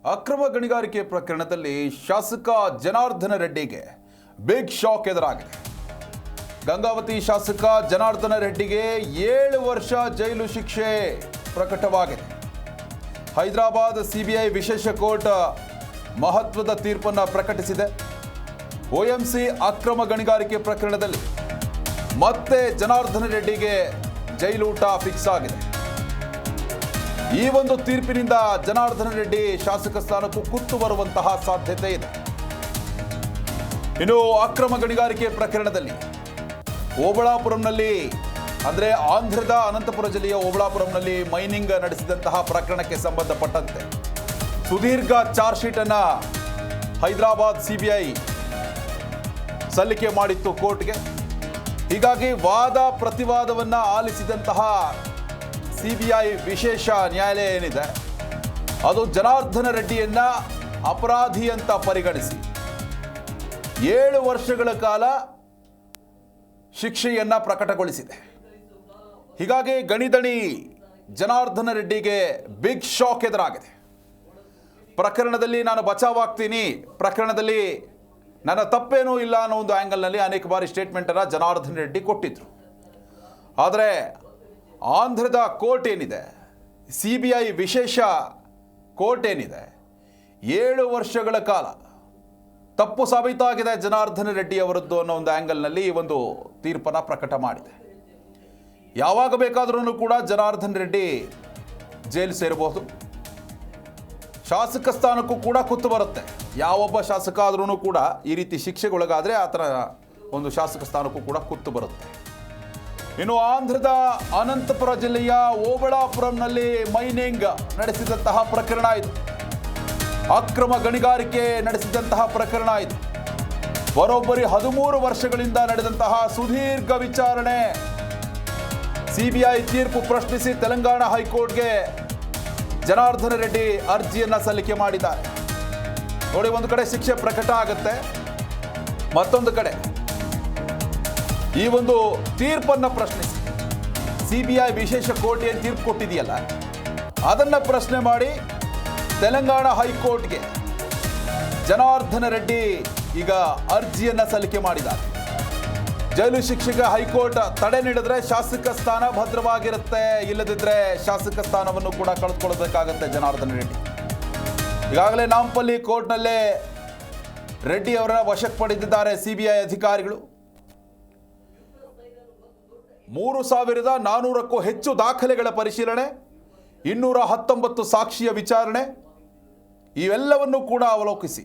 ಅಕ್ರಮ ಗಣಿಗಾರಿಕೆ ಪ್ರಕರಣದಲ್ಲಿ ಶಾಸಕ ಜನಾರ್ದನ ರೆಡ್ಡಿಗೆ ಬಿಗ್ ಶಾಕ್ ಎದುರಾಗಿದೆ. ಗಂಗಾವತಿ ಶಾಸಕ ಜನಾರ್ದನ ರೆಡ್ಡಿಗೆ 7 ವರ್ಷ ಜೈಲು ಶಿಕ್ಷೆ ಪ್ರಕಟವಾಗಿದೆ. ಹೈದರಾಬಾದ್ ಸಿಬಿಐ ವಿಶೇಷ ಕೋರ್ಟ್ ಮಹತ್ವದ ತೀರ್ಪನ್ನು ಪ್ರಕಟಿಸಿದೆ. ಒಎಂಸಿ ಅಕ್ರಮ ಗಣಿಗಾರಿಕೆ ಪ್ರಕರಣದಲ್ಲಿ ಮತ್ತೆ ಜನಾರ್ದನ ರೆಡ್ಡಿಗೆ ಜೈಲೂಟ ಫಿಕ್ಸ್ ಆಗಿದೆ. ಈ ಒಂದು ತೀರ್ಪಿನಿಂದ ಜನಾರ್ದನ ರೆಡ್ಡಿ ಶಾಸಕ ಸ್ಥಾನಕ್ಕೂ ಕುತ್ತು ಬರುವಂತಹ ಸಾಧ್ಯತೆ ಇದೆ. ಇನ್ನು ಅಕ್ರಮ ಗಣಿಗಾರಿಕೆ ಪ್ರಕರಣದಲ್ಲಿ ಓಬಳಾಪುರಂನಲ್ಲಿ ಅಂದರೆ ಆಂಧ್ರದ ಅನಂತಪುರ ಜಿಲ್ಲೆಯ ಓಬಳಾಪುರಂನಲ್ಲಿ ಮೈನಿಂಗ್ ನಡೆಸಿದಂತಹ ಪ್ರಕರಣಕ್ಕೆ ಸಂಬಂಧಪಟ್ಟಂತೆ ಸುದೀರ್ಘ ಚಾರ್ಜ್ ಶೀಟ್ ಅನ್ನು ಹೈದರಾಬಾದ್ ಸಿಬಿಐ ಸಲ್ಲಿಕೆ ಮಾಡಿತ್ತು ಕೋರ್ಟ್ಗೆ. ಹೀಗಾಗಿ ವಾದ ಪ್ರತಿವಾದವನ್ನು ಆಲಿಸಿದಂತಹ ಸಿಬಿಐ ವಿಶೇಷ ನ್ಯಾಯಾಲಯ ಏನಿದೆ ಅದು ಜನಾರ್ದನ ರೆಡ್ಡಿಯನ್ನ ಅಪರಾಧಿ ಅಂತ ಪರಿಗಣಿಸಿ 7 ವರ್ಷಗಳ ಕಾಲ ಶಿಕ್ಷೆಯನ್ನ ಪ್ರಕಟಗೊಳಿಸಿದೆ. ಹೀಗಾಗಿ ಗಣಿದಣಿ ಜನಾರ್ದನ ರೆಡ್ಡಿಗೆ ಬಿಗ್ ಶಾಕ್ ಎದುರಾಗಿದೆ. ಪ್ರಕರಣದಲ್ಲಿ ನಾನು ಬಚಾವಾಗ್ತೀನಿ, ಪ್ರಕರಣದಲ್ಲಿ ನನ್ನ ತಪ್ಪೇನೂ ಇಲ್ಲ ಅನ್ನೋ ಒಂದು ಆ್ಯಂಗಲ್ನಲ್ಲಿ ಅನೇಕ ಬಾರಿ ಸ್ಟೇಟ್ಮೆಂಟನ್ನು ಜನಾರ್ದನ ರೆಡ್ಡಿ ಕೊಟ್ಟಿದ್ರು. ಆದರೆ ಆಂಧ್ರದ ಕೋರ್ಟ್ ಏನಿದೆ, ಸಿಬಿಐ ವಿಶೇಷ ಕೋರ್ಟ್ ಏನಿದೆ, 7 ವರ್ಷಗಳ ಕಾಲ ತಪ್ಪು ಸಾಬೀತಾಗಿದೆ ಜನಾರ್ದನ ರೆಡ್ಡಿ ಅವರದ್ದು ಅನ್ನೋ ಒಂದು ಆ್ಯಂಗಲ್ನಲ್ಲಿ ಈ ಒಂದು ತೀರ್ಪನ್ನು ಪ್ರಕಟ ಮಾಡಿದೆ. ಯಾವಾಗ ಬೇಕಾದ್ರೂ ಕೂಡ ಜನಾರ್ದನ ರೆಡ್ಡಿ ಜೈಲು ಸೇರಬಹುದು. ಶಾಸಕ ಸ್ಥಾನಕ್ಕೂ ಕೂಡ ಕುತ್ತು ಬರುತ್ತೆ. ಯಾವೊಬ್ಬ ಶಾಸಕ ಆದ್ರೂ ಕೂಡ ಈ ರೀತಿ ಶಿಕ್ಷೆಗೊಳಗಾದರೆ ಆತನ ಒಂದು ಶಾಸಕ ಸ್ಥಾನಕ್ಕೂ ಕೂಡ ಕುತ್ತು ಬರುತ್ತೆ. ಇನ್ನು ಆಂಧ್ರದ ಅನಂತಪುರ ಜಿಲ್ಲೆಯ ಓಬಳಾಪುರಂನಲ್ಲಿ ಮೈನಿಂಗ್ ನಡೆಸಿದಂತಹ ಪ್ರಕರಣ ಇದು. ಅಕ್ರಮ ಗಣಿಗಾರಿಕೆ ನಡೆಸಿದಂತಹ ಪ್ರಕರಣ ಇದು. ಬರೋಬ್ಬರಿ 13 ವರ್ಷಗಳಿಂದ ನಡೆದಂತಹ ಸುದೀರ್ಘ ವಿಚಾರಣೆ. ಸಿಬಿಐ ತೀರ್ಪು ಪ್ರಶ್ನಿಸಿ ತೆಲಂಗಾಣ ಹೈಕೋರ್ಟ್ಗೆ ಜನಾರ್ದನ ರೆಡ್ಡಿ ಅರ್ಜಿಯನ್ನ ಸಲ್ಲಿಕೆ ಮಾಡಿದ್ದಾರೆ. ನೋಡಿ, ಒಂದು ಕಡೆ ಶಿಕ್ಷೆ ಪ್ರಕಟ ಆಗುತ್ತೆ, ಮತ್ತೊಂದು ಕಡೆ ಈ ಒಂದು ತೀರ್ಪನ್ನು ಪ್ರಶ್ನಿಸಿ ಸಿಬಿಐ ವಿಶೇಷ ಕೋರ್ಟ್ ಏನು ತೀರ್ಪು ಕೊಟ್ಟಿದೆಯಲ್ಲ ಅದನ್ನು ಪ್ರಶ್ನೆ ಮಾಡಿ ತೆಲಂಗಾಣ ಹೈಕೋರ್ಟ್ಗೆ ಜನಾರ್ದನ ರೆಡ್ಡಿ ಈಗ ಅರ್ಜಿಯನ್ನು ಸಲ್ಲಿಕೆ ಮಾಡಿದ್ದಾರೆ. ಜೈಲು ಶಿಕ್ಷೆಗೆ ಹೈಕೋರ್ಟ್ ತಡೆ ನೀಡಿದ್ರೆ ಶಾಸಕ ಸ್ಥಾನ ಭದ್ರವಾಗಿರುತ್ತೆ, ಇಲ್ಲದಿದ್ದರೆ ಶಾಸಕ ಸ್ಥಾನವನ್ನು ಕೂಡ ಕಳೆದುಕೊಳ್ಳಬೇಕಾಗುತ್ತೆ ಜನಾರ್ದನ ರೆಡ್ಡಿ. ಈಗಾಗಲೇ ನಾಂಪಲ್ಲಿ ಕೋರ್ಟ್ನಲ್ಲೇ ರೆಡ್ಡಿ ಅವರ ವಶಕ್ಕೆ ಪಡೆದಿದ್ದಾರೆ ಸಿಬಿಐ ಅಧಿಕಾರಿಗಳು. 3,400ಕ್ಕೂ ಹೆಚ್ಚು ದಾಖಲೆಗಳ ಪರಿಶೀಲನೆ, 219 ಸಾಕ್ಷಿಯ ವಿಚಾರಣೆ, ಇವೆಲ್ಲವನ್ನೂ ಕೂಡ ಅವಲೋಕಿಸಿ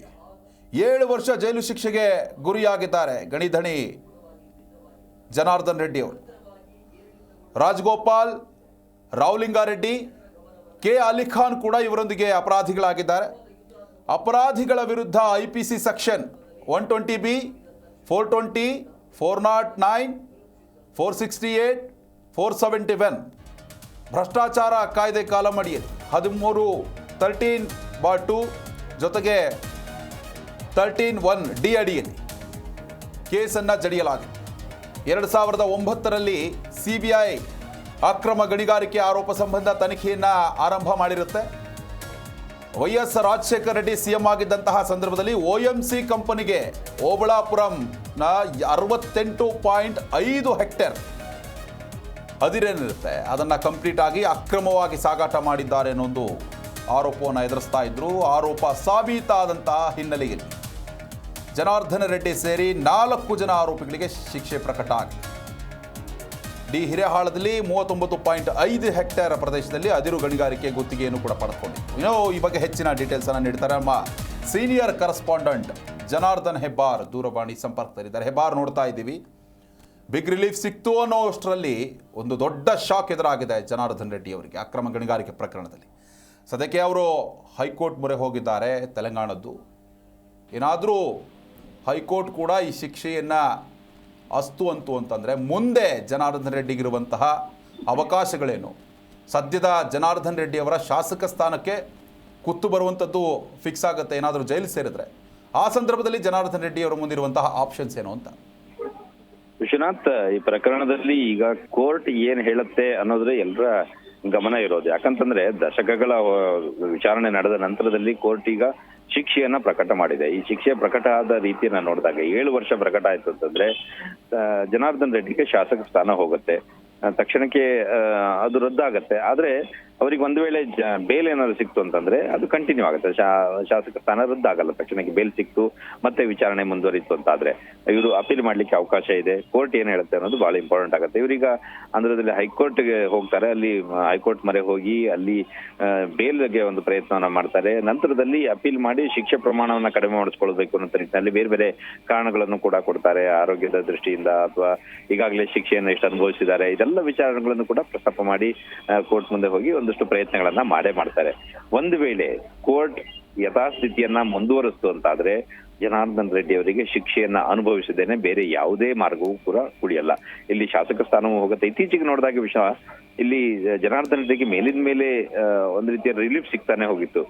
7 ವರ್ಷ ಜೈಲು ಶಿಕ್ಷೆಗೆ ಗುರಿಯಾಗಿದ್ದಾರೆ ಗಣಿಧಣಿ ಜನಾರ್ದನ ರೆಡ್ಡಿ ಅವರು. ರಾಜಗೋಪಾಲ್, ರಾವಲಿಂಗಾರೆಡ್ಡಿ, ಕೆ ಅಲಿಖಾನ್ ಕೂಡ ಇವರೊಂದಿಗೆ ಅಪರಾಧಿಗಳಾಗಿದ್ದಾರೆ. ಅಪರಾಧಿಗಳ ವಿರುದ್ಧ IPC ಸೆಕ್ಷನ್ 120B, 420, 409, 468, 471 ಭ್ರಷ್ಟಾಚಾರ ಕಾಯ್ದೆ ಕಾಲಂ ಅಡಿಯಲ್ಲಿ 13(2) ಜೊತೆಗೆ 13(1) ಅಡಿಯಲ್ಲಿ ಕೇಸನ್ನು ಜಡಿಯಲಾಗಿದೆ. 2009ರಲ್ಲಿ ಸಿಬಿಐ ಅಕ್ರಮ ಗಣಿಗಾರಿಕೆ ಆರೋಪ ಸಂಬಂಧ ತನಿಖೆಯನ್ನು ಆರಂಭ ಮಾಡಿರುತ್ತೆ. YS ರಾಜಶೇಖರ ರೆಡ್ಡಿ CM ಆಗಿದ್ದಂತಹ ಸಂದರ್ಭದಲ್ಲಿ OMC ಕಂಪನಿಗೆ ಓಬಳಾಪುರಂನ 68.5 ಹೆಕ್ಟೇರ್ ಅದಿರೇನಿರುತ್ತೆ ಅದನ್ನು ಕಂಪ್ಲೀಟ್ ಆಗಿ ಅಕ್ರಮವಾಗಿ ಸಾಗಾಟ ಮಾಡಿದ್ದಾರೆ ಅನ್ನೊಂದು ಆರೋಪವನ್ನು ಎದುರಿಸ್ತಾ ಇದ್ರು. ಆರೋಪ ಸಾಬೀತಾದಂತಹ ಹಿನ್ನೆಲೆಯಲ್ಲಿ ಜನಾರ್ದನ ರೆಡ್ಡಿ ಸೇರಿ 4 ಜನ ಆರೋಪಿಗಳಿಗೆ ಶಿಕ್ಷೆ ಪ್ರಕಟ ಆಗಿದೆ. ಹಿರೇಹಾಳದಲ್ಲಿ 39.5 ಹೆಕ್ಟೇರ್ ಪ್ರದೇಶದಲ್ಲಿ ಅದಿರು ಗಣಿಗಾರಿಕೆ ಗುತ್ತಿಗೆಯನ್ನು ಕೂಡ ಪಡೆದುಕೊಂಡಿತ್ತು. ಈ ಬಗ್ಗೆ ಹೆಚ್ಚಿನ ಡೀಟೇಲ್ಸ್ ಅನ್ನು ನೀಡ್ತಾರೆ ನಮ್ಮ ಸೀನಿಯರ್ ಕರೆಸ್ಪಾಂಡೆಂಟ್ ಜನಾರ್ದನ್ ಹೆಬ್ಬಾರ್ ದೂರವಾಣಿ ಸಂಪರ್ಕದಲ್ಲಿದ್ದಾರೆ. ಹೆಬ್ಬಾರ್, ನೋಡ್ತಾ ಇದ್ದೀವಿ, ಬಿಗ್ ರಿಲೀಫ್ ಸಿಕ್ತು ಅನ್ನೋಷ್ಟರಲ್ಲಿ ಒಂದು ದೊಡ್ಡ ಶಾಕ್ ಎದುರಾಗಿದೆ ಜನಾರ್ದನ ರೆಡ್ಡಿ ಅವರಿಗೆ ಅಕ್ರಮ ಗಣಿಗಾರಿಕೆ ಪ್ರಕರಣದಲ್ಲಿ. ಸದ್ಯಕ್ಕೆ ಅವರು ಹೈಕೋರ್ಟ್ ಮೊರೆ ಹೋಗಿದ್ದಾರೆ ತೆಲಂಗಾಣದ್ದು. ಏನಾದರೂ ಹೈಕೋರ್ಟ್ ಕೂಡ ಈ ಶಿಕ್ಷೆಯನ್ನು ಅಸ್ತು ಅಂತಂದರೆ ಮುಂದೆ ಜನಾರ್ದನ ರೆಡ್ಡಿಗಿರುವಂತಹ ಅವಕಾಶಗಳೇನು? ಸದ್ಯದ ಜನಾರ್ದನ ರೆಡ್ಡಿ ಅವರ ಶಾಸಕ ಸ್ಥಾನಕ್ಕೆ ಕುತ್ತು ಬರುವಂಥದ್ದು ಫಿಕ್ಸ್ ಆಗುತ್ತೆ ಏನಾದರೂ ಜೈಲು ಸೇರಿದ್ರೆ. ಆ ಸಂದರ್ಭದಲ್ಲಿ ಜನಾರ್ದನ ರೆಡ್ಡಿ ಅವರ ಮುಂದಿರುವಂತಹ ಆಪ್ಷನ್ಸ್ ಏನು ಅಂತ? ವಿಶ್ವನಾಥ್, ಈ ಪ್ರಕರಣದಲ್ಲಿ ಈಗ ಕೋರ್ಟ್ ಏನ್ ಹೇಳುತ್ತೆ ಅನ್ನೋದ್ರೆ ಎಲ್ಲರ ಗಮನ ಇರೋದು. ಯಾಕಂತಂದ್ರೆ ದಶಕಗಳ ವಿಚಾರಣೆ ನಡೆದ ನಂತರದಲ್ಲಿ ಕೋರ್ಟ್ ಈಗ ಶಿಕ್ಷೆಯನ್ನ ಪ್ರಕಟ ಮಾಡಿದೆ. ಈ ಶಿಕ್ಷೆ ಪ್ರಕಟ ಆದ ರೀತಿಯನ್ನ ನೋಡಿದಾಗ 7 ವರ್ಷ ಪ್ರಕಟ ಆಯ್ತು ಅಂತಂದ್ರೆ ಜನಾರ್ದನ್ ರೆಡ್ಡಿಗೆ ಶಾಸಕ ಸ್ಥಾನ ಹೋಗುತ್ತೆ. ತಕ್ಷಣಕ್ಕೆ ಅದು ರದ್ದಾಗತ್ತೆ. ಆದ್ರೆ ಅವ್ರಿಗೆ ಒಂದು ವೇಳೆ ಬೇಲ್ ಏನಾದ್ರು ಸಿಕ್ತು ಅಂತಂದ್ರೆ ಅದು ಕಂಟಿನ್ಯೂ ಆಗುತ್ತೆ. ಶಾಸಕ ಸ್ಥಾನ ರದ್ದಾಗಲ್ಲ. ತಕ್ಷಣಕ್ಕೆ ಬೇಲ್ ಸಿಕ್ತು ಮತ್ತೆ ವಿಚಾರಣೆ ಮುಂದುವರಿತು ಅಂತ ಆದ್ರೆ ಇವರು ಅಪೀಲ್ ಮಾಡ್ಲಿಕ್ಕೆ ಅವಕಾಶ ಇದೆ. ಕೋರ್ಟ್ ಏನ್ ಹೇಳುತ್ತೆ ಅನ್ನೋದು ಬಹಳ ಇಂಪಾರ್ಟೆಂಟ್ ಆಗುತ್ತೆ. ಇವರೀಗ ಆಂಧ್ರದಲ್ಲಿ ಹೈಕೋರ್ಟ್ಗೆ ಹೋಗ್ತಾರೆ. ಅಲ್ಲಿ ಹೈಕೋರ್ಟ್ ಮೊರೆ ಹೋಗಿ ಅಲ್ಲಿ ಬೇಲ್ಗೆ ಒಂದು ಪ್ರಯತ್ನವನ್ನ ಮಾಡ್ತಾರೆ. ನಂತರದಲ್ಲಿ ಅಪೀಲ್ ಮಾಡಿ ಶಿಕ್ಷೆ ಪ್ರಮಾಣವನ್ನ ಕಡಿಮೆ ಮಾಡಿಸ್ಕೊಳ್ಬೇಕು ಅನ್ನೋ ನಿಟ್ಟಿನಲ್ಲಿ ಬೇರೆ ಬೇರೆ ಕಾರಣಗಳನ್ನು ಕೂಡ ಕೊಡ್ತಾರೆ. ಆರೋಗ್ಯದ ದೃಷ್ಟಿಯಿಂದ ಅಥವಾ ಈಗಾಗಲೇ ಶಿಕ್ಷೆಯನ್ನು ಎಷ್ಟು ಅನುಭವಿಸಿದ್ದಾರೆ ಇದೆಲ್ಲ ವಿಚಾರಗಳನ್ನು ಕೂಡ ಪ್ರಸ್ತಾಪ ಮಾಡಿ ಕೋರ್ಟ್ ಮುಂದೆ ಹೋಗಿ ಒಂದಷ್ಟು ಪ್ರಯತ್ನಗಳನ್ನ ಮಾಡ್ತಾರೆ. ಒಂದು ವೇಳೆ ಕೋರ್ಟ್ ಯಥಾಸ್ಥಿತಿಯನ್ನ ಮುಂದುವರಿಸ್ತು ಅಂತಾದ್ರೆ ಜನಾರ್ದನ್ ರೆಡ್ಡಿ ಅವರಿಗೆ ಶಿಕ್ಷೆಯನ್ನ ಅನುಭವಿಸಿದ್ದೇನೆ, ಬೇರೆ ಯಾವುದೇ ಮಾರ್ಗವೂ ಕೂಡ ಉಳಿಯಲ್ಲ. ಇಲ್ಲಿ ಶಾಸಕ ಸ್ಥಾನವೂ ಹೋಗುತ್ತೆ. ಇತ್ತೀಚೆಗೆ ನೋಡಿದಾಗ ವಿಷಯ ಇಲ್ಲಿ ಜನಾರ್ದನ್ ರೆಡ್ಡಿಗೆ ಮೇಲಿನ ಮೇಲೆ ಒಂದು ರೀತಿಯ ರಿಲೀಫ್ ಸಿಗ್ತಾನೆ ಹೋಗಿತ್ತು.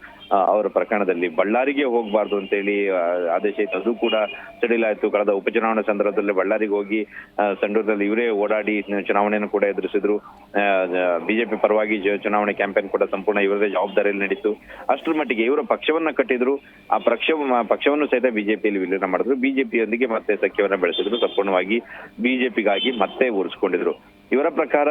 ಅವರ ಪ್ರಕರಣದಲ್ಲಿ ಬಳ್ಳಾರಿಗೆ ಹೋಗ್ಬಾರ್ದು ಅಂತೇಳಿ ಆದೇಶ ಇತ್ತು. ಅದು ಕೂಡ ಸಡಿಲಾಯ್ತು. ಕಳೆದ ಉಪಚುನಾವಣೆ ಸಂದರ್ಭದಲ್ಲಿ ಬಳ್ಳಾರಿಗೆ ಹೋಗಿ ಸಂಡೂರಿನಲ್ಲಿ ಇವರೇ ಓಡಾಡಿ ಚುನಾವಣೆಯನ್ನು ಕೂಡ ಎದುರಿಸಿದ್ರು. ಬಿಜೆಪಿ ಪರವಾಗಿ ಚುನಾವಣೆ ಕ್ಯಾಂಪೇನ್ ಕೂಡ ಸಂಪೂರ್ಣ ಇವರದೇ ಜವಾಬ್ದಾರಿಯಲ್ಲಿ ನಡೀತು. ಅಷ್ಟರ ಮಟ್ಟಿಗೆ ಇವರ ಪಕ್ಷವನ್ನ ಕಟ್ಟಿದ್ರು. ಆ ಪಕ್ಷವನ್ನು ಸಹಿತ ಬಿಜೆಪಿಯಲ್ಲಿ ವಿಲೀನ ಮಾಡಿದ್ರು. ಬಿಜೆಪಿಯೊಂದಿಗೆ ಮತ್ತೆ ಸಖ್ಯವನ್ನ ಬೆಳೆಸಿದ್ರು. ಸಂಪೂರ್ಣವಾಗಿ ಬಿಜೆಪಿಗಾಗಿ ಮತ್ತೆ ಉಳಿಸ್ಕೊಂಡಿದ್ರು. ಇವರ ಪ್ರಕಾರ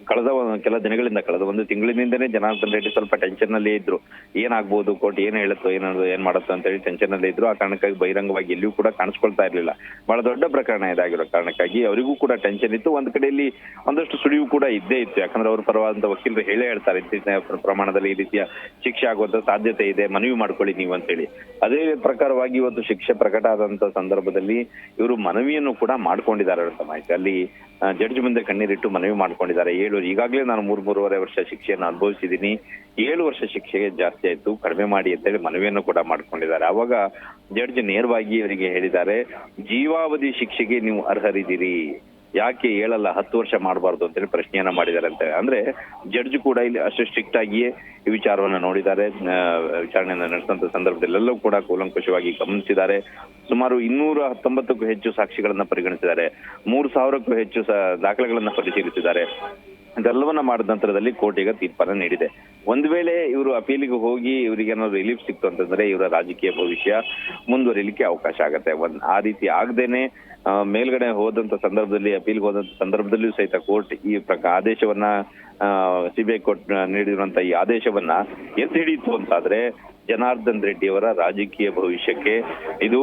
ಕಳೆದ ಕೆಲ ದಿನಗಳಿಂದ, ಕಳೆದ ಒಂದು ತಿಂಗಳಿನಿಂದನೇ ಜನಾರ್ದನ್ ರೆಡ್ಡಿ ಸ್ವಲ್ಪ ಟೆನ್ಷನ್ ನಲ್ಲಿ ಇದ್ರು. ಏನಾಗ್ಬೋದು, ಕೋರ್ಟ್ ಏನ್ ಹೇಳುತ್ತೋ ಏನ್ ಮಾಡುತ್ತೋ ಅಂತ ಹೇಳಿ ಟೆನ್ಷನ್ ನಲ್ಲಿ ಇದ್ರು. ಆ ಕಾರಣಕ್ಕಾಗಿ ಬಹಿರಂಗವಾಗಿ ಎಲ್ಲಿಯೂ ಕೂಡ ಕಾಣಿಸ್ಕೊಳ್ತಾ ಇರ್ಲಿಲ್ಲ. ಬಹಳ ದೊಡ್ಡ ಪ್ರಕರಣ ಇದಾಗಿರೋ ಕಾರಣಕ್ಕಾಗಿ ಅವರಿಗೂ ಕೂಡ ಟೆನ್ಷನ್ ಇತ್ತು. ಒಂದ್ ಕಡೆಯಲ್ಲಿ ಒಂದಷ್ಟು ಸುಳಿವು ಕೂಡ ಇದ್ದೇ ಇತ್ತು. ಯಾಕಂದ್ರೆ ಅವ್ರ ಪರವಾದಂತ ವಕೀಲರು ಹೇಳ್ತಾರೆ ಇತ್ತೀಚಿನ ಪ್ರಮಾಣದಲ್ಲಿ ಈ ರೀತಿಯ ಶಿಕ್ಷೆ ಆಗುವಂತ ಸಾಧ್ಯತೆ ಇದೆ, ಮನವಿ ಮಾಡ್ಕೊಳ್ಳಿ ನೀವು ಅಂತ ಹೇಳಿ. ಅದೇ ಪ್ರಕಾರವಾಗಿ ಇವತ್ತು ಶಿಕ್ಷೆ ಪ್ರಕಟ ಆದಂತ ಸಂದರ್ಭದಲ್ಲಿ ಇವರು ಮನವಿಯನ್ನು ಕೂಡ ಮಾಡ್ಕೊಂಡಿದ್ದಾರೆ ಅಂತ ಮಾಹಿತಿ. ಅಲ್ಲಿ ಜಡ್ಜ್ ಮುಂದೆ ಕಣ್ಣೀರಿಟ್ಟು ಮನವಿ ಮಾಡ್ಕೊಂಡಿದ್ದಾರೆ. ಈಗಾಗಲೇ ನಾನು 3.5 ವರ್ಷ ಶಿಕ್ಷೆಯನ್ನು ಅನುಭವಿಸಿದ್ದೀನಿ, 7 ವರ್ಷ ಶಿಕ್ಷೆಗೆ ಜಾಸ್ತಿ ಆಯ್ತು, ಕಡಿಮೆ ಮಾಡಿ ಅಂತೇಳಿ ಮನವಿಯನ್ನು ಕೂಡ ಮಾಡ್ಕೊಂಡಿದ್ದಾರೆ. ಅವಾಗ ಜಡ್ಜ್ ನೇರವಾಗಿ ಅವರಿಗೆ ಹೇಳಿದ್ದಾರೆ, ಜೀವಾವಧಿ ಶಿಕ್ಷೆಗೆ ನೀವು ಅರ್ಹರಿದ್ದೀರಿ, ಯಾಕೆ 7 ಅಲ್ಲ 10 ವರ್ಷ ಮಾಡಬಾರ್ದು ಅಂತೇಳಿ ಪ್ರಶ್ನೆಯನ್ನ ಮಾಡಿದ್ದಾರೆ ಅಂತ. ಅಂದ್ರೆ ಜಡ್ಜ್ ಕೂಡ ಇಲ್ಲಿ ಅಷ್ಟು ಸ್ಟ್ರಿಕ್ಟ್ ಆಗಿಯೇ ಈ ವಿಚಾರವನ್ನ ನೋಡಿದ್ದಾರೆ. ವಿಚಾರಣೆಯನ್ನ ನಡೆಸಿದಂತ ಸಂದರ್ಭದಲ್ಲಿ ಎಲ್ಲವೂ ಕೂಡ ಕೂಲಂಕುಷವಾಗಿ ಗಮನಿಸಿದ್ದಾರೆ. ಸುಮಾರು 219ಕ್ಕೂ ಹೆಚ್ಚು ಸಾಕ್ಷಿಗಳನ್ನ ಪರಿಗಣಿಸಿದ್ದಾರೆ. 3000ಕ್ಕೂ ಹೆಚ್ಚು ದಾಖಲೆಗಳನ್ನ ಪರಿಶೀಲಿಸಿದ್ದಾರೆ. ಇದೆಲ್ಲವನ್ನ ಮಾಡಿದ ನಂತರದಲ್ಲಿ ಕೋರ್ಟ್ ಈಗ ತೀರ್ಪನ್ನ ನೀಡಿದೆ. ಒಂದ್ ವೇಳೆ ಇವರು ಅಪೀಲಿಗೆ ಹೋಗಿ ಇವರಿಗೆ ಏನಾದ್ರು ರಿಲೀಫ್ ಸಿಕ್ತು ಅಂತಂದ್ರೆ ಇವರ ರಾಜಕೀಯ ಭವಿಷ್ಯ ಮುಂದುವರಿಲಿಕ್ಕೆ ಅವಕಾಶ ಆಗತ್ತೆ. ಆ ರೀತಿ ಆಗದೇನೆ ಮೇಲ್ಗಡೆ ಹೋದಂತ ಸಂದರ್ಭದಲ್ಲಿ, ಅಪೀಲ್ಗೆ ಹೋದಂತ ಸಂದರ್ಭದಲ್ಲಿಯೂ ಸಹಿತ ಕೋರ್ಟ್ ಈ ಆದೇಶವನ್ನ ಸಿಬಿಐ ಕೋರ್ಟ್ ನೀಡಿರುವಂತ ಈ ಆದೇಶವನ್ನ ಎತ್ತಿ ಹಿಡಿಯಿತು ಅಂತಾದ್ರೆ ಜನಾರ್ದನ್ ರೆಡ್ಡಿ ಅವರ ರಾಜಕೀಯ ಭವಿಷ್ಯಕ್ಕೆ ಇದು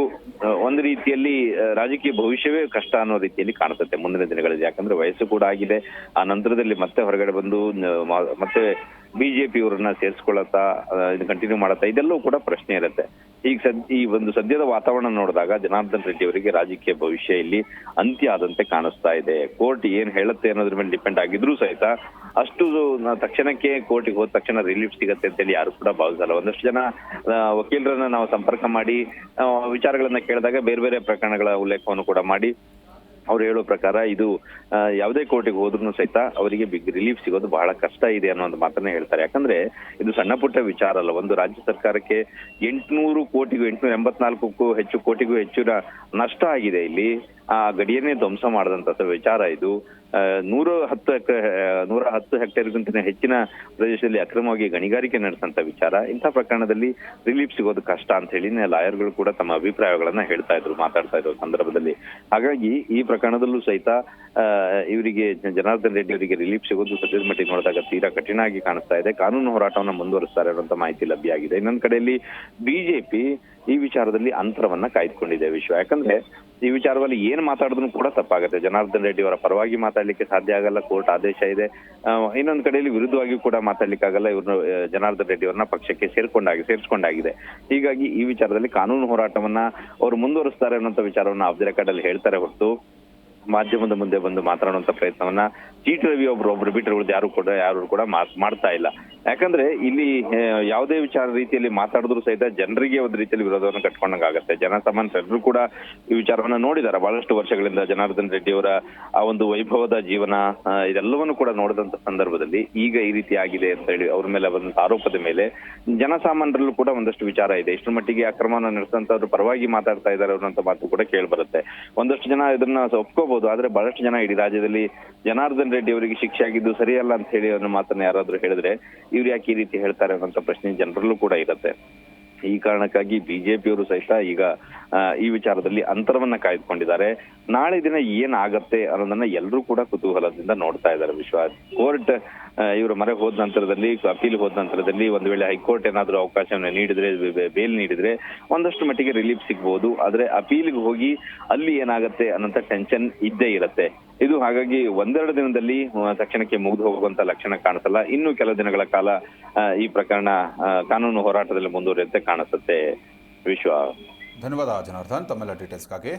ಒಂದು ರೀತಿಯಲ್ಲಿ ರಾಜಕೀಯ ಭವಿಷ್ಯವೇ ಕಷ್ಟ ಅನ್ನೋ ರೀತಿಯಲ್ಲಿ ಕಾಣುತ್ತೆ ಮುಂದಿನ ದಿನಗಳಲ್ಲಿ. ಯಾಕಂದ್ರೆ ವಯಸ್ಸು ಕೂಡ ಆಗಿದೆ. ಆ ನಂತರದಲ್ಲಿ ಮತ್ತೆ ಹೊರಗಡೆ ಬಂದು ಮತ್ತೆ ಬಿಜೆಪಿ ಅವರನ್ನ ಸೇರಿಸ್ಕೊಳತ್ತಾ, ಇದು ಕಂಟಿನ್ಯೂ ಮಾಡತ್ತಾ, ಇದೆಲ್ಲವೂ ಕೂಡ ಪ್ರಶ್ನೆ ಇರುತ್ತೆ. ಈಗ ಈ ಒಂದು ಸದ್ಯದ ವಾತಾವರಣ ನೋಡಿದಾಗ ಜನಾರ್ದನ್ ರೆಡ್ಡಿ ಅವರಿಗೆ ರಾಜಕೀಯ ಭವಿಷ್ಯ ಇಲ್ಲಿ ಅಂತ್ಯ ಆದಂತೆ ಕಾಣಿಸ್ತಾ ಇದೆ. ಕೋರ್ಟ್ ಏನ್ ಹೇಳುತ್ತೆ ಅನ್ನೋದ್ರ ಮೇಲೆ ಡಿಪೆಂಡ್ ಆಗಿದ್ರು ಸಹಿತ ಅಷ್ಟು ತಕ್ಷಣಕ್ಕೆ ಕೋರ್ಟಿಗೆ ಹೋದ ತಕ್ಷಣ ರಿಲೀಫ್ ಸಿಗತ್ತೆ ಅಂತೇಳಿ ಯಾರು ಕೂಡ ಭಾವಿಸಲ್ಲ. ಒಂದಷ್ಟು ಜನ ವಕೀಲರನ್ನ ನಾವು ಸಂಪರ್ಕ ಮಾಡಿ ವಿಚಾರಗಳನ್ನ ಕೇಳಿದಾಗ ಬೇರೆ ಬೇರೆ ಪ್ರಕರಣಗಳ ಉಲ್ಲೇಖವನ್ನು ಕೂಡ ಮಾಡಿ ಅವ್ರು ಹೇಳೋ ಪ್ರಕಾರ ಇದು ಯಾವುದೇ ಕೋರ್ಟಿಗೆ ಹೋದ್ರೂ ಸಹಿತ ಅವರಿಗೆ ಬಿಗ್ ರಿಲೀಫ್ ಸಿಗೋದು ಬಹಳ ಕಷ್ಟ ಇದೆ ಅನ್ನೋ ಒಂದು ಮಾತನ್ನ ಹೇಳ್ತಾರೆ. ಯಾಕಂದ್ರೆ ಇದು ಸಣ್ಣ ಪುಟ್ಟ ವಿಚಾರ ಅಲ್ಲ. ಒಂದು ರಾಜ್ಯ ಸರ್ಕಾರಕ್ಕೆ 800 ಕೋಟಿಗೂ 884ಕ್ಕೂ ಹೆಚ್ಚು ಕೋಟಿಗೂ ಹೆಚ್ಚು ನಷ್ಟ ಆಗಿದೆ. ಇಲ್ಲಿ ಆ ಗಡಿಯನ್ನೇ ಧ್ವಂಸ ಮಾಡದಂತ ವಿಚಾರ ಇದು. 110 ಹೆಕ್ಟೇರ್ಗಿಂತ ಹೆಚ್ಚಿನ ಪ್ರದೇಶದಲ್ಲಿ ಅಕ್ರಮವಾಗಿ ಗಣಿಗಾರಿಕೆ ನಡೆಸಂತ ವಿಚಾರ. ಇಂಥ ಪ್ರಕರಣದಲ್ಲಿ ರಿಲೀಫ್ ಸಿಗೋದು ಕಷ್ಟ ಅಂತ ಹೇಳಿ ಲಾಯರ್ಗಳು ಕೂಡ ತಮ್ಮ ಅಭಿಪ್ರಾಯಗಳನ್ನ ಮಾತಾಡ್ತಾ ಇದ್ರು ಸಂದರ್ಭದಲ್ಲಿ. ಹಾಗಾಗಿ ಈ ಪ್ರಕರಣದಲ್ಲೂ ಸಹಿತ ಇವರಿಗೆ ಜನಾರ್ದನ್ ರೆಡ್ಡಿ ಅವರಿಗೆ ರಿಲೀಫ್ ಸಿಗೋದು ಸದ್ಯದ ಮಟ್ಟಿಗೆ ನೋಡಿದಾಗ ತೀರಾ ಕಠಿಣ ಆಗಿ ಕಾಣಿಸ್ತಾ ಇದೆ. ಕಾನೂನು ಹೋರಾಟವನ್ನ ಮುಂದುವರಿಸ್ತಾರೆ ಅನ್ನುವಂತ ಮಾಹಿತಿ ಲಭ್ಯ ಆಗಿದೆ. ಇನ್ನೊಂದ್ ಕಡೆಯಲ್ಲಿ ಬಿಜೆಪಿ ಈ ವಿಚಾರದಲ್ಲಿ ಅಂತರವನ್ನ ಕಾಯ್ದುಕೊಂಡಿದೆ ವಿಶ್ವ. ಯಾಕಂದ್ರೆ ಈ ವಿಚಾರದಲ್ಲಿ ಏನ್ ಮಾತಾಡಿದ್ರು ಕೂಡ ತಪ್ಪಾಗುತ್ತೆ. ಜನಾರ್ದನ್ ರೆಡ್ಡಿ ಅವರ ಪರವಾಗಿ ಮಾತಾಡ್ಲಿಕ್ಕೆ ಸಾಧ್ಯ ಆಗಲ್ಲ, ಕೋರ್ಟ್ ಆದೇಶ ಇದೆ. ಇನ್ನೊಂದ್ ಕಡೆಯಲ್ಲಿ ವಿರುದ್ಧವಾಗಿ ಕೂಡ ಮಾತಾಡ್ಲಿಕ್ಕೆ ಆಗಲ್ಲ. ಇವ್ರನ್ನ ಜನಾರ್ದನ್ ರೆಡ್ಡಿ ಅವ್ರನ್ನ ಪಕ್ಷಕ್ಕೆ ಸೇರ್ಸ್ಕೊಂಡಾಗಿದೆ. ಹೀಗಾಗಿ ಈ ವಿಚಾರದಲ್ಲಿ ಕಾನೂನು ಹೋರಾಟವನ್ನ ಅವರು ಮುಂದುವರಿಸ್ತಾರೆ ಅನ್ನುವಂತ ವಿಚಾರವನ್ನ ಆಫ್ ದಿ ರೆಕಾರ್ಡ್ ಅಲ್ಲಿ ಹೇಳ್ತಾರೆ ಹೊರತು ಮಾಧ್ಯಮದ ಮುಂದೆ ಬಂದು ಮಾತನಾಡುವಂತ ಪ್ರಯತ್ನವನ್ನ ಟಿ.ಟಿ. ರವಿ ಒಬ್ರು ಬಿಟ್ಟರೆ ಉಳಿದ ಯಾರು ಕೂಡ ಮಾಡ್ತಾ ಇಲ್ಲ. ಯಾಕಂದ್ರೆ ಇಲ್ಲಿ ಯಾವುದೇ ವಿಚಾರ ರೀತಿಯಲ್ಲಿ ಮಾತಾಡಿದ್ರು ಸಹಿತ ಜನರಿಗೆ ಒಂದು ರೀತಿಯಲ್ಲಿ ವಿರೋಧವನ್ನು ಕಟ್ಕೊಂಡಂಗಾಗತ್ತೆ. ಜನಸಾಮಾನ್ಯರು ಕೂಡ ಈ ವಿಚಾರವನ್ನ ನೋಡಿದಾರೆ ಬಹಳಷ್ಟು ವರ್ಷಗಳಿಂದ. ಜನಾರ್ದನ್ ರೆಡ್ಡಿ ಅವರ ಆ ಒಂದು ವೈಭವದ ಜೀವನ ಇದೆಲ್ಲವನ್ನು ಕೂಡ ನೋಡಿದಂತ ಸಂದರ್ಭದಲ್ಲಿ ಈಗ ಈ ರೀತಿ ಆಗಿದೆ ಅಂತ ಹೇಳಿ ಅವ್ರ ಮೇಲೆ ಬಂದಂತ ಆರೋಪದ ಮೇಲೆ ಜನಸಾಮಾನ್ಯರಲ್ಲೂ ಕೂಡ ಒಂದಷ್ಟು ವಿಚಾರ ಇದೆ. ಇಷ್ಟರ ಮಟ್ಟಿಗೆ ಅಕ್ರಮವನ್ನು ನಡೆಸಿದಂತವ್ರು ಪರವಾಗಿ ಮಾತಾಡ್ತಾ ಇದ್ದಾರೆ ಅನ್ನೋಂಥ ಮಾತು ಕೂಡ ಕೇಳಿ ಬರುತ್ತೆ. ಒಂದಷ್ಟು ಜನ ಇದನ್ನ ಒಪ್ಕೋಬಹುದು. ಇರಬಹುದು. ಆದ್ರೆ ಬಹಳಷ್ಟು ಜನ ಇಡೀ ರಾಜ್ಯದಲ್ಲಿ ಜನಾರ್ದನ್ ರೆಡ್ಡಿ ಅವರಿಗೆ ಶಿಕ್ಷೆ ಆಗಿದ್ದು ಸರಿಯಲ್ಲ ಅಂತ ಹೇಳಿ ಅನ್ನೋ ಮಾತನ್ನ ಯಾರಾದ್ರೂ ಹೇಳಿದ್ರೆ ಇವ್ರು ಯಾಕೆ ಈ ರೀತಿ ಹೇಳ್ತಾರೆ ಅನ್ನೋಂಥ ಪ್ರಶ್ನೆ ಜನರಲ್ಲೂ ಕೂಡ ಇರುತ್ತೆ. ಈ ಕಾರಣಕ್ಕಾಗಿ ಬಿಜೆಪಿಯವರು ಸಹಿತ ಈಗ ಈ ವಿಚಾರದಲ್ಲಿ ಅಂತರವನ್ನ ಕಾಯ್ದುಕೊಂಡಿದ್ದಾರೆ. ನಾಳೆ ದಿನ ಏನಾಗತ್ತೆ ಅನ್ನೋದನ್ನ ಎಲ್ಲರೂ ಕೂಡ ಕುತೂಹಲದಿಂದ ನೋಡ್ತಾ ಇದ್ದಾರೆ. ಕೋರ್ಟ್ ಇವರ ಮೊರೆ ಹೋದ ನಂತರದಲ್ಲಿ, ಅಪೀಲ್ ಹೋದ ನಂತರದಲ್ಲಿ ಒಂದು ವೇಳೆ ಹೈಕೋರ್ಟ್ ಏನಾದ್ರೂ ಅವಕಾಶವನ್ನು ನೀಡಿದ್ರೆ, ಬೇಲ್ ನೀಡಿದ್ರೆ ಒಂದಷ್ಟು ಮಟ್ಟಿಗೆ ರಿಲೀಫ್ ಸಿಗ್ಬಹುದು. ಆದ್ರೆ ಅಪೀಲ್ಗೆ ಹೋಗಿ ಅಲ್ಲಿ ಏನಾಗತ್ತೆ ಅನ್ನೋಂಥ ಟೆನ್ಷನ್ ಇದ್ದೇ ಇರುತ್ತೆ. ಇದು ಹಾಗಾಗಿ ಒಂದೆರಡು ದಿನದಲ್ಲಿ ತಕ್ಷಣಕ್ಕೆ ಮುಗಿದು ಹೋಗುವಂತ ಲಕ್ಷಣ ಕಾಣಿಸಲ್ಲ. ಇನ್ನು ಕೆಲ ದಿನಗಳ ಕಾಲ ಈ ಪ್ರಕರಣ ಕಾನೂನು ಹೋರಾಟದಲ್ಲಿ ಮುಂದುವರಿಯುತ್ತೆ ಕಾಣಿಸುತ್ತೆ. ವಿಶ್ವ. ಧನ್ಯವಾದ ಜನಾರ್ದನ್ ತಮ್ಮೆಲ್ಲ ಡೀಟೇಲ್ಸ್ಗಾಗಿ.